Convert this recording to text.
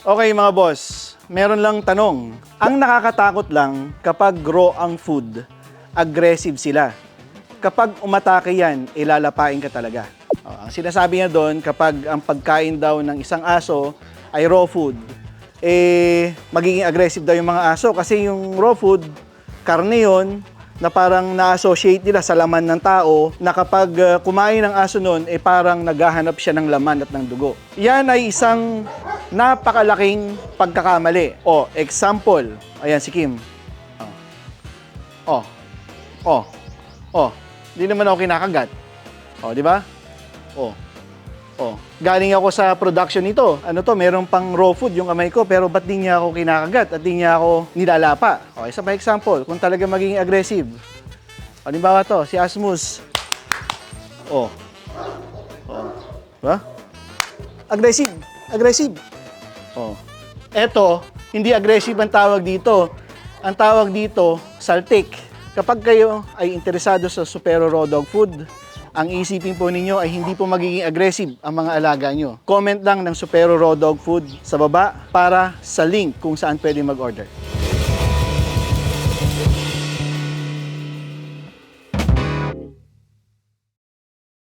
Okay mga boss, meron lang tanong. Ang nakakatakot lang kapag raw ang food, aggressive sila. Kapag umatake yan, ilalapain ka talaga. Ang sinasabi niya doon, kapag ang pagkain daw ng isang aso ay raw food, magiging aggressive daw yung mga aso. Kasi yung raw food, karne yun, na parang na-associate nila sa laman ng tao, na kapag kumain ng aso nun, parang naghahanap siya ng laman at ng dugo. Yan ay isang napakalaking pagkakamali. Example, ayan si Kim. Hindi naman ako kinakagat. Di ba? Galing ako sa production nito. Ano to, meron pang raw food yung kamay ko, pero ba't di niya ako kinakagat at di niya ako nilalapa? Isa pa example, kung talaga magiging aggressive. Halimbawa to, si Asmus. Diba? Aggressive. Eto, hindi aggressive ang tawag dito. Ang tawag dito, saltik. Kapag kayo ay interesado sa Supero Raw Dog Food, ang isipin po ninyo ay hindi po magiging aggressive ang mga alaga nyo. Comment lang ng Supero Raw Dog Food sa baba para sa link kung saan pwede mag-order.